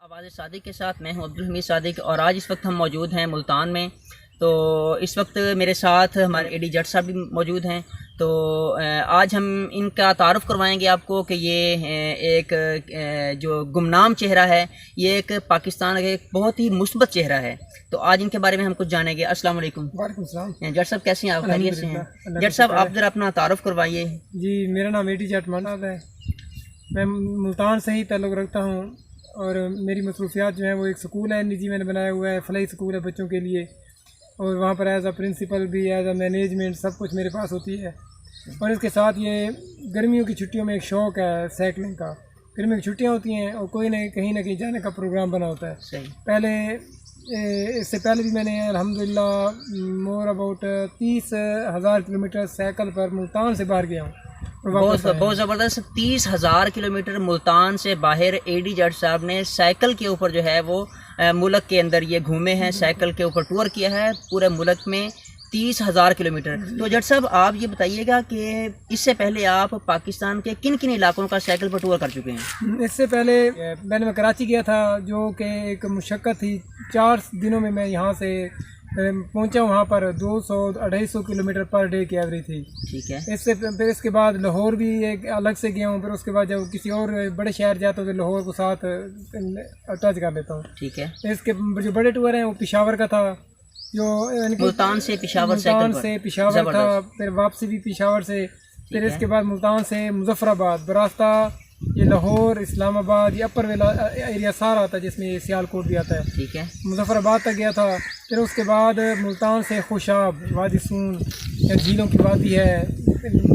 آواز صادق کے ساتھ میں ہوں عبدالحمید صادق، اور آج اس وقت ہم موجود ہیں ملتان میں۔ تو اس وقت میرے ساتھ ہمارے اے ڈی جٹ صاحب بھی موجود ہیں۔ تو آج ہم ان کا تعارف کروائیں گے آپ کو کہ یہ ایک جو گمنام چہرہ ہے، یہ ایک پاکستان کا ایک بہت ہی مثبت چہرہ ہے۔ تو آج ان کے بارے میں ہم کچھ جانیں گے۔ السلام علیکم۔ وعلیکم السلام۔ جٹ صاحب کیسے ہیں آپ؟ خیریت سے ہیں؟ جٹ صاحب آپ ذرا اپنا تعارف کروائیے۔ جی، میرا نام اے ڈی جٹ مناب ہے، میں ملتان سے ہی تعلق رکھتا ہوں، اور میری مصروفیات جو ہیں وہ ایک سکول ہے نجی میں نے بنایا ہوا ہے، فلاحی سکول ہے بچوں کے لیے، اور وہاں پر ایز اے پرنسپل بھی، ایز اے مینجمنٹ سب کچھ میرے پاس ہوتی ہے۔ اور اس کے ساتھ یہ گرمیوں کی چھٹیوں میں ایک شوق ہے سائیکلنگ کا۔ گرمیوں کی چھٹیاں ہوتی ہیں اور کوئی نہ کہیں جانے کا پروگرام بنا ہوتا ہے۔ پہلے اس سے پہلے بھی میں نے الحمدللہ مور اباؤٹ 30,000 کلومیٹر سائیکل پر ملتان سے باہر گیا ہوں۔ بہت زبردست۔ 30,000 کلومیٹر ملتان سے باہر اے ڈی جٹ صاحب نے سائیکل کے اوپر جو ہے وہ ملک کے اندر یہ گھومے ہیں، سائیکل کے اوپر ٹور کیا ہے پورے ملک میں 30,000 کلومیٹر۔ تو جٹ صاحب آپ یہ بتائیے گا کہ اس سے پہلے آپ پاکستان کے کن کن علاقوں کا سائیکل پر ٹور کر چکے ہیں؟ اس سے پہلے میں کراچی گیا تھا، جو کہ ایک مشقت تھی۔ 4 دنوں میں یہاں سے پہنچا، وہاں پر 200-250 کلومیٹر پر ڈے کی ایوریج تھی۔ ٹھیک ہے۔ پھر اس کے بعد لاہور بھی ایک الگ سے گیا ہوں، پھر اس کے بعد جب کسی اور بڑے شہر جاتا ہوں تو لاہور کو ساتھ ٹچ کر لیتا ہوں۔ ٹھیک ہے۔ اس کے جو بڑے ٹور ہیں وہ پشاور کا تھا، جو ملتان سے پشاور تھا، پھر واپسی بھی پشاور سے، پھر اس کے بعد ملتان سے مظفر آباد براستہ، یہ لاہور، اسلام آباد، یہ اپر ویلا ایریا سارا آتا ہے جس میں سیال کوٹ بھی آتا ہے۔ ٹھیک ہے۔ مظفر آباد تک گیا تھا، پھر اس کے بعد ملتان سے خوشاب، وادی سون، جھیلوں کی وادی ہے،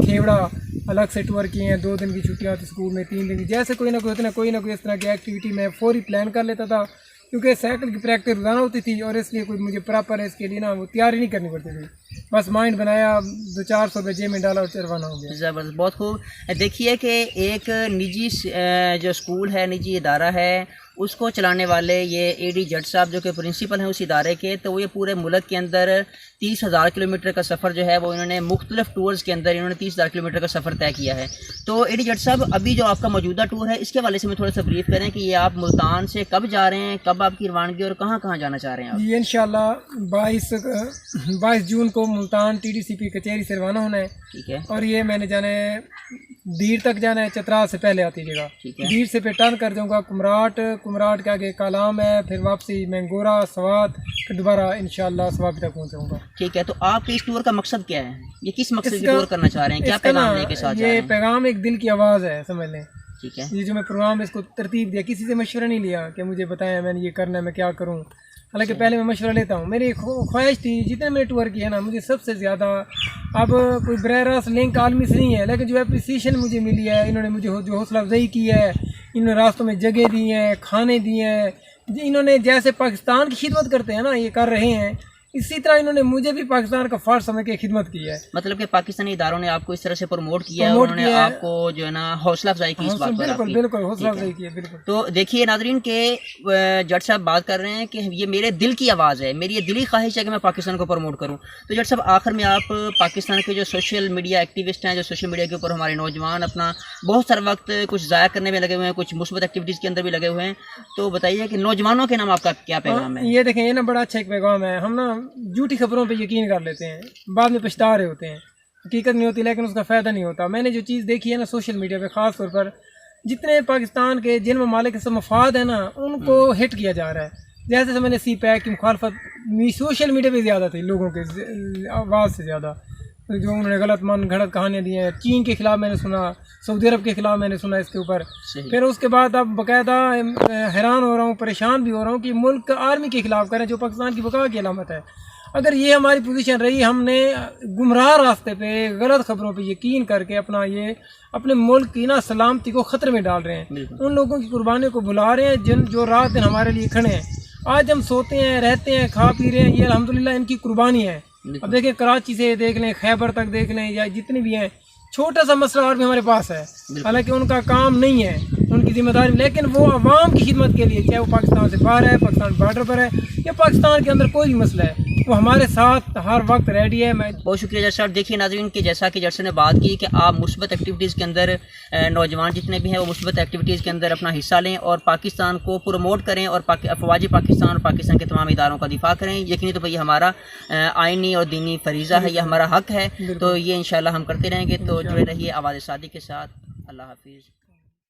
کھیوڑا الگ سے ٹور کیے ہیں۔ 2 دن کی چھٹیاں تھی اسکول میں، 3 دن کی، جیسے کوئی نہ کوئی اس طرح کی ایکٹیویٹی میں فوری پلان کر لیتا تھا، کیونکہ سائیکل کی پریکٹس روزانہ ہوتی تھی، اور اس لیے کوئی مجھے پراپر ہے اس کے لیے نا وہ تیاری نہیں کرنی پڑتی تھی۔ بس مائنڈ بنایا، 200-400 بجے میں ڈالا اور روانہ ہو گیا۔ زبردست، بہت خوب۔ دیکھیے کہ ایک نجی جو اسکول ہے، نجی ادارہ ہے، اس کو چلانے والے یہ اے ڈی جٹ صاحب جو کہ پرنسپل ہیں اس ادارے کے، تو وہ یہ پورے ملک کے اندر 30,000 کلومیٹر کا سفر جو ہے وہ انہوں نے مختلف ٹورز کے اندر 30,000 کلومیٹر کا سفر طے کیا ہے۔ تو اے ڈی جٹ صاحب ابھی جو آپ کا موجودہ ٹور ہے اس کے حوالے سے میں تھوڑا سا بریف کریں کہ یہ آپ ملتان سے کب جا رہے ہیں، کب آپ کی روانگی اور کہاں کہاں جانا چاہ رہے ہیں آپ؟ یہ انشاءاللہ 22 جون کو ملتان ٹی ڈی سی پی کچہری سے روانہ ہونا ہے۔ ٹھیک ہے۔ اور یہ میں نے جانا ہے دیر تک جانا ہے، چترال سے پہلے آتی جگہ۔ دیر سے پھر ٹرن کر جاؤں گا کمراٹ کے آگے کالام ہے، پھر واپسی میں گورا، سوات، پھر دوبارہ انشاءاللہ سوات تک پہنچوں گا۔ ٹھیک ہے۔ تو آپ کے اس ٹور کا مقصد کیا ہے؟ یہ کس مقصد سے ٹور کرنا چاہ رہے ہیں؟ کیا پیغام لے کے ساتھ جا رہے ہیں؟ یہ پیغام ایک دل کی آواز ہے، سمجھ لیں۔ ٹھیک ہے۔ یہ جو میں پروگرام اس کو ترتیب دیا، کسی سے مشورہ نہیں لیا کہ مجھے بتائیں میں نے یہ کرنا ہے، میں کیا کروں، حالانکہ پہلے میں مشورہ لیتا ہوں۔ میری خواہش تھی جتنے میں نے ٹور کیا نا، مجھے سب سے زیادہ، اب کوئی براہ راست لنک عالمی سے نہیں ہے، لیکن جو اپریسیشن مجھے ملی ہے، انہوں نے مجھے جو حوصلہ افزائی کی ہے، انہوں نے راستوں میں جگہ دی ہیں، کھانے دیے ہیں، انہوں نے جیسے پاکستان کی خدمت کرتے ہیں نا یہ کر رہے ہیں، اسی طرح انہوں نے مجھے بھی پاکستان کا فرض سمجھ کے خدمت کی ہے۔ مطلب کہ پاکستانی اداروں نے آپ کو اس طرح سے پروموٹ کیا ہے، انہوں نے آپ کو جو ہے نا حوصلہ افزائی کی اس بات پر۔ بالکل حوصلہ افزائی کی ہے، بالکل۔ تو دیکھیے ناظرین کہ جٹ صاحب بات کر رہے ہیں کہ یہ میرے دل کی آواز ہے، میری یہ دلی خواہش ہے کہ میں پاکستان کو پروموٹ کروں۔ تو جٹ صاحب آخر میں آپ پاکستان کے جو سوشل میڈیا ایکٹیوسٹ ہیں، جو سوشل میڈیا کے اوپر ہمارے نوجوان اپنا بہت سارا وقت کچھ ضائع کرنے میں لگے ہوئے ہیں، کچھ مثبت ایکٹیویٹیز کے اندر بھی لگے ہوئے ہیں، تو بتائیے کہ نوجوانوں کے نام آپ کا کیا پیغام ہے؟ یہ دیکھیں، یہ نا بڑا اچھا ایک پیغام ہے۔ ہم نا جھوٹی خبروں پہ یقین کر لیتے ہیں، بعد میں پچھتا رہے ہوتے ہیں، حقیقت نہیں ہوتی لیکن اس کا فائدہ نہیں ہوتا۔ میں نے جو چیز دیکھی ہے نا سوشل میڈیا پہ، خاص طور پر جتنے پاکستان کے جن ممالک سے مفاد ہے نا ان کو ہٹ کیا جا رہا ہے۔ جیسے میں نے سی پیک کی مخالفت سوشل میڈیا پہ زیادہ تھی، لوگوں کے آواز سے زیادہ، جو انہوں نے غلط گھڑت کہانیاں دی ہیں۔ چین کے خلاف میں نے سنا، سعودی عرب کے خلاف میں نے سنا اس کے اوپر۔ پھر اس کے بعد اب باقاعدہ حیران ہو رہا ہوں، پریشان بھی ہو رہا ہوں کہ ملک آرمی کے خلاف کریں، جو پاکستان کی بقا کی علامت ہے۔ اگر یہ ہماری پوزیشن رہی، ہم نے گمراہ راستے پہ غلط خبروں پہ یقین کر کے اپنے ملک کی نا سلامتی کو خطرے میں ڈال رہے ہیں، ان لوگوں کی قربانیوں کو بھلا رہے ہیں جو رات دن ہمارے لیے کھڑے ہیں۔ آج ہم سوتے ہیں، رہتے ہیں، کھا پی رہے ہیں، یہ الحمدللہ ان کی قربانی ہے۔ اب دیکھیں کراچی سے دیکھ لیں، خیبر تک دیکھ لیں، یا جتنے بھی ہیں، چھوٹا سا مسئلہ اور بھی ہمارے پاس ہے، حالانکہ ان کا کام نہیں ہے، ان کی ذمہ داری، لیکن وہ عوام کی خدمت کے لیے، چاہے وہ پاکستان سے باہر ہے، پاکستان بارڈر پر ہے، یا پاکستان کے اندر کوئی بھی مسئلہ ہے، وہ ہمارے ساتھ ہر وقت ریڈی ہے. میں بہت شکریہ جج صاحب. دیکھیے ناظرین کہ جیسا کہ جج صاحب نے بات کی کہ آپ مثبت ایکٹیویٹیز کے اندر نوجوان جتنے بھی ہیں وہ مثبت ایکٹیویٹیز کے اندر اپنا حصہ لیں اور پاکستان کو پروموٹ کریں اور افواج پاکستان اور پاکستان کے تمام اداروں کا دفاع کریں. یقینی طور پر یہ ہمارا آئینی اور دینی فریضہ ہے, یہ ہمارا حق ہے, تو یہ انشاءاللہ ہم کرتے رہیں گے. تو جڑے رہیے آواز صادق کے ساتھ. اللہ حافظ.